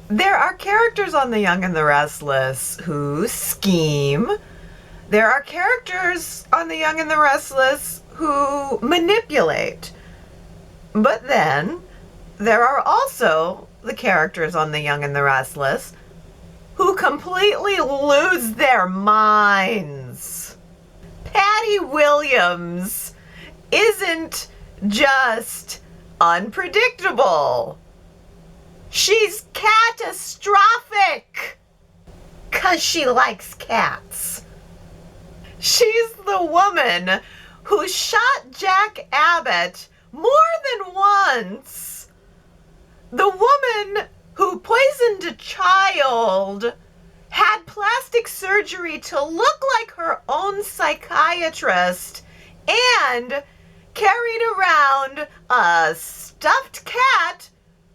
There are characters on The Young and the Restless who scheme. There are characters on The Young and the Restless who manipulate. But then there are also the characters on The Young and the Restless who completely lose their minds. Patty Williams isn't just unpredictable. She's catastrophic, 'cause she likes cats. She's the woman who shot Jack Abbott more than once. The woman who poisoned a child, had plastic surgery to look like her own psychiatrist, and carried around a stuffed cat,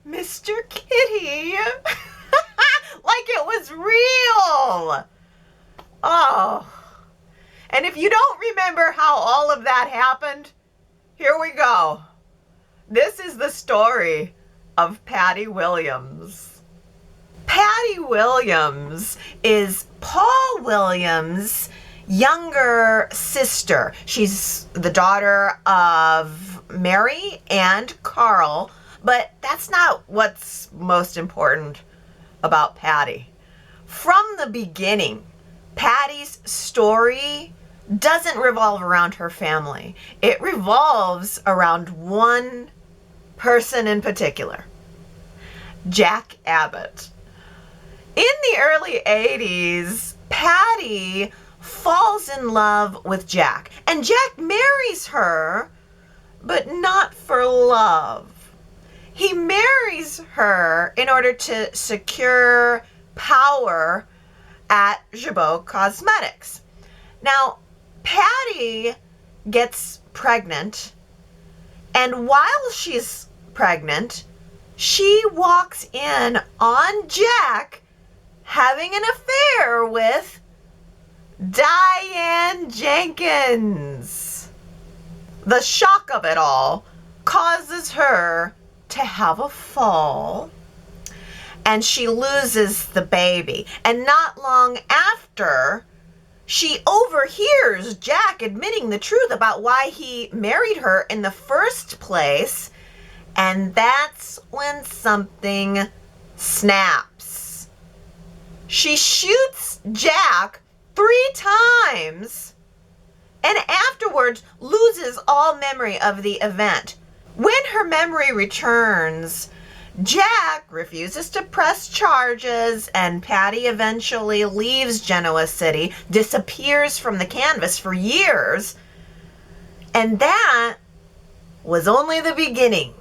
Mr. Kitty, like it was real. Oh. And if you don't remember how all of that happened, here we go. This is the story of Patty Williams. Patty Williams is Paul Williams' younger sister. She's the daughter of Mary and Carl, but that's not what's most important about Patty. From the beginning, Patty's story doesn't revolve around her family. It revolves around one person in particular, Jack Abbott. In the early 80s, Patty falls in love with Jack, and Jack marries her, but not for love. He marries her in order to secure power at Zapato Cosmetics. Now, Patty gets pregnant, and while she's pregnant, she walks in on Jack having an affair with Diane Jenkins. The shock of it all causes her to have a fall, and she loses the baby. And not long after, she overhears Jack admitting the truth about why he married her in the first place, and that's when something snaps. She shoots Jack 3 times and afterwards loses all memory of the event. When her memory returns, Jack refuses to press charges, and Patty eventually leaves Genoa City, disappears from the canvas for years, and that was only the beginning.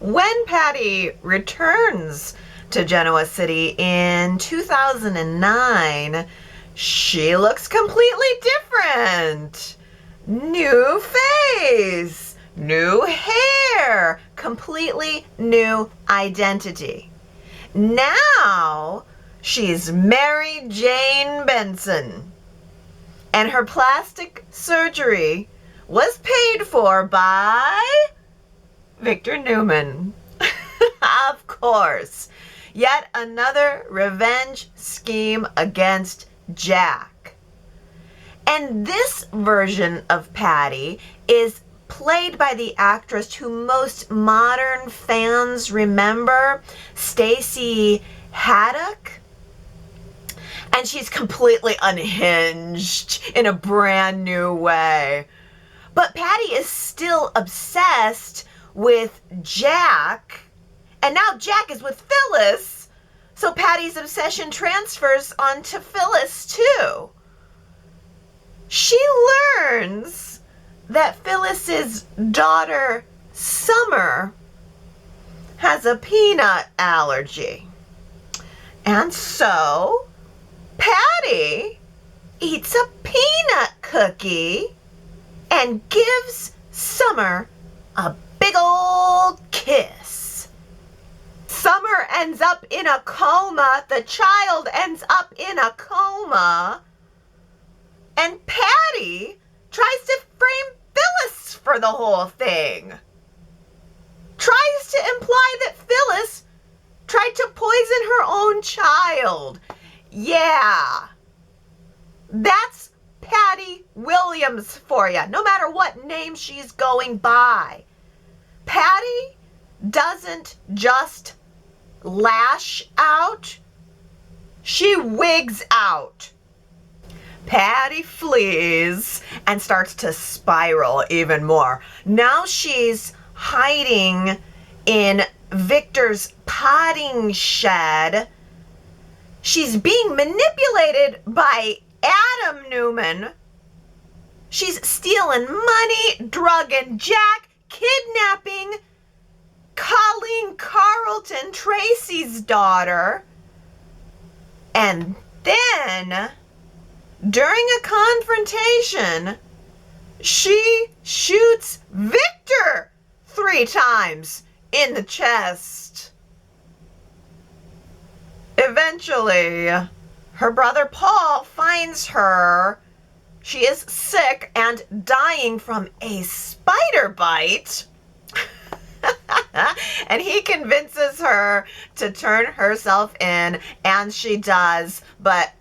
When Patty returns to Genoa City in 2009, she looks completely different. New face, new hair, completely new identity. Now she's Mary Jane Benson, and her plastic surgery was paid for by Victor Newman. Of course, yet another revenge scheme against Jack. And this version of Patty is played by the actress who most modern fans remember, Stacy Haiduk. And she's completely unhinged in a brand new way. But Patty is still obsessed with Jack, and now Jack is with Phyllis, so Patty's obsession transfers onto Phyllis too. She learns that Phyllis's daughter, Summer, has a peanut allergy. And so Patty eats a peanut cookie and gives Summer a big old kiss. Summer ends up in a coma. The child ends up in a coma. And Patty tries to frame Phyllis for the whole thing. Tries to imply that Phyllis tried to poison her own child. Yeah, that's Patty Williams for you, no matter what name she's going by. Patty doesn't just lash out, she wigs out. Patty flees and starts to spiral even more. Now she's hiding in Victor's potting shed. She's being manipulated by Adam Newman. She's stealing money, drugging Jack, kidnapping Colleen Carlton, Tracy's daughter. And then, during a confrontation, she shoots Victor 3 times in the chest. Eventually, her brother Paul finds her. She is sick and dying from a spider bite. And he convinces her to turn herself in, and she does. But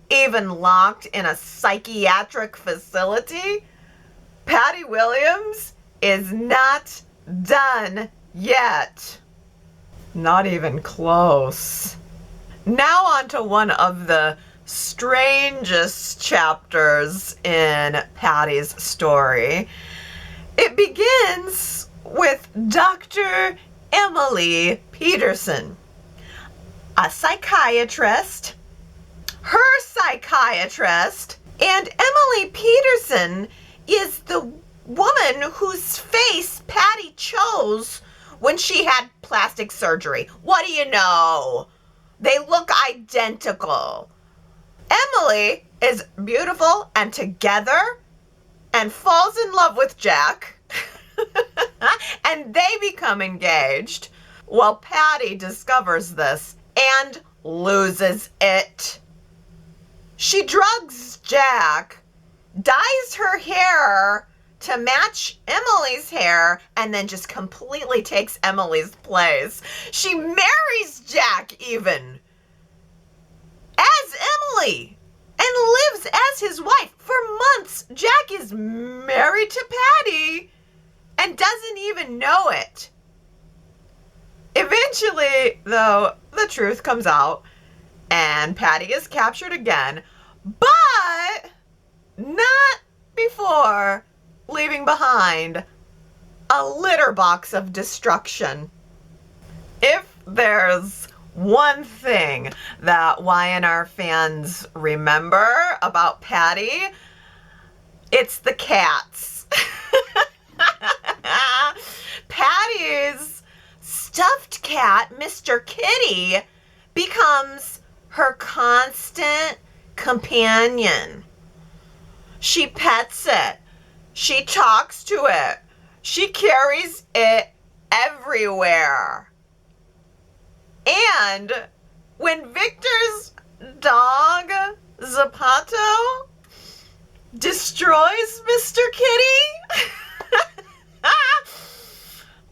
even locked in a psychiatric facility, Patty Williams is not done yet. Not even close. Now on to one of the strangest chapters in Patty's story. It begins with Dr. Emily Peterson, a psychiatrist, her psychiatrist, and Emily Peterson is the woman whose face Patty chose when she had plastic surgery. What do you know? They look identical. Emily is beautiful and together and falls in love with Jack. And they become engaged. Well, Patty discovers this and loses it. She drugs Jack, dyes her hair to match Emily's hair, and then just completely takes Emily's place. She marries Jack even as Emily and lives as his wife. For months, Jack is married to Patty and doesn't even know it. Eventually, though, the truth comes out and Patty is captured again, but not before leaving behind a litter box of destruction. If there's one thing that YNR fans remember about Patty, it's the cats. Patty's stuffed cat, Mr. Kitty, becomes her constant companion. She pets it. She talks to it. She carries it everywhere. And when Victor's dog, Zapato, destroys Mr. Kitty,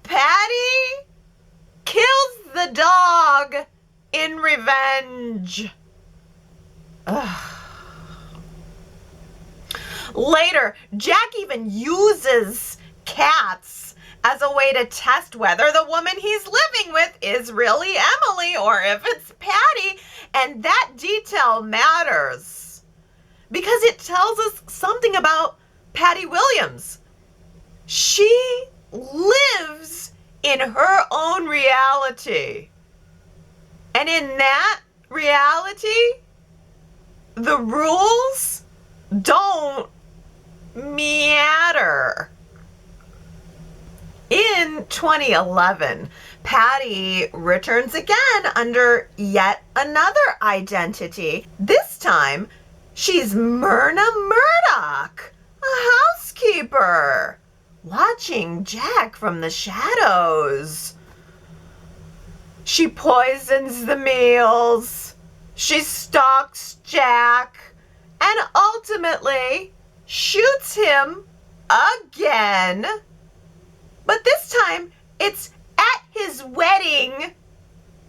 Patty kills the dog in revenge. Ugh. Later, Jack even uses cats as a way to test whether the woman he's living with is really Emily or if it's Patty. And that detail matters because it tells us something about Patty Williams. She lives in her own reality. And in that reality, the rules don't matter. In 2011, Patty returns again under yet another identity. This time, she's Myrna Murdock, a housekeeper, watching Jack from the shadows. She poisons the meals, she stalks Jack, and ultimately shoots him again. But this time, it's at his wedding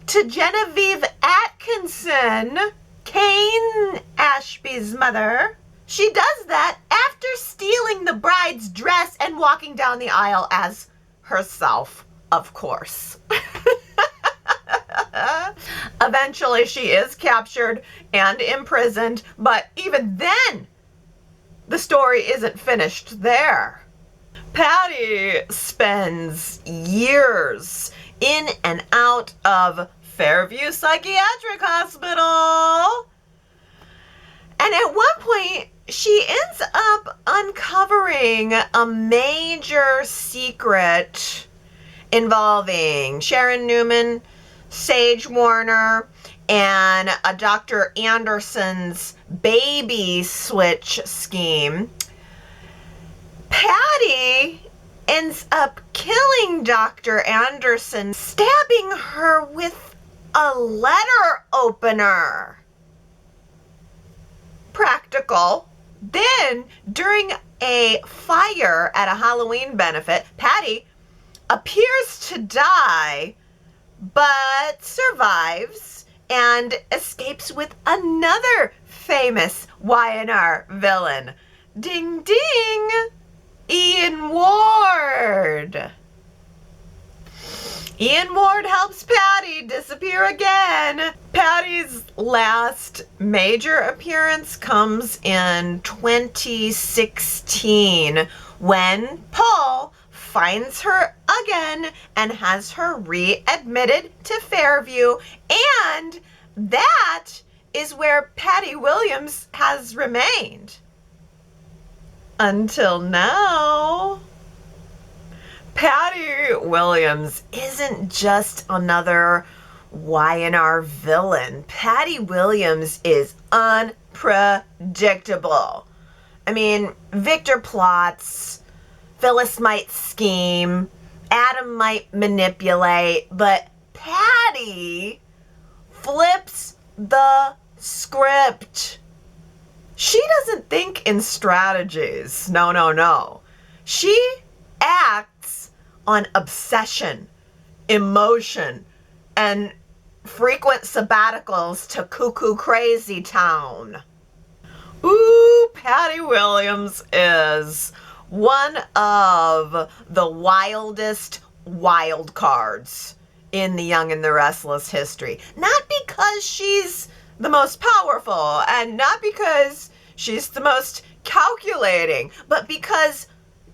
to Genevieve Atkinson, Kane Ashby's mother. She does that after stealing the bride's dress and walking down the aisle as herself, of course. Eventually, she is captured and imprisoned, but even then, the story isn't finished there. Patty spends years in and out of Fairview Psychiatric Hospital. And at one point, she ends up uncovering a major secret involving Sharon Newman, Sage Warner, and a Dr. Anderson's baby switch scheme. Patty ends up killing Dr. Anderson, stabbing her with a letter opener. Practical. Then, during a fire at a Halloween benefit, Patty appears to die, but survives and escapes with another famous Y&R villain. Ding ding! Ian Ward. Ian Ward helps Patty disappear again. Patty's last major appearance comes in 2016 when Paul finds her again and has her readmitted to Fairview, and that is where Patty Williams has remained. Until now. Patty Williams isn't just another Y&R villain. Patty Williams is unpredictable. I mean, Victor plots, Phyllis might scheme, Adam might manipulate, but Patty flips the script. She doesn't think in strategies. No, no, no. She acts on obsession, emotion, and frequent sabbaticals to cuckoo crazy town. Ooh, Patty Williams is one of the wildest wild cards in the Young and the Restless history. Not because she's the most powerful and not because she's the most calculating, but because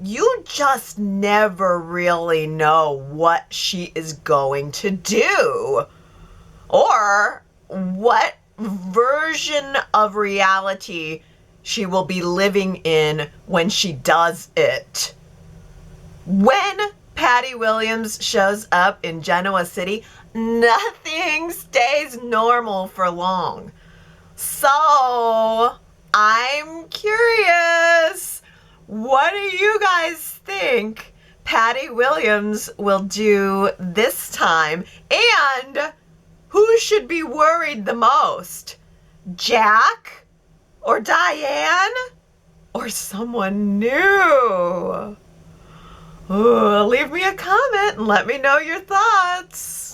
you just never really know what she is going to do or what version of reality she will be living in when she does it. When Patty Williams shows up in Genoa City, nothing stays normal for long. So, I'm curious. What do you guys think Patty Williams will do this time? And who should be worried the most? Jack? Or Diane? Or someone new? Ooh, leave me a comment and let me know your thoughts.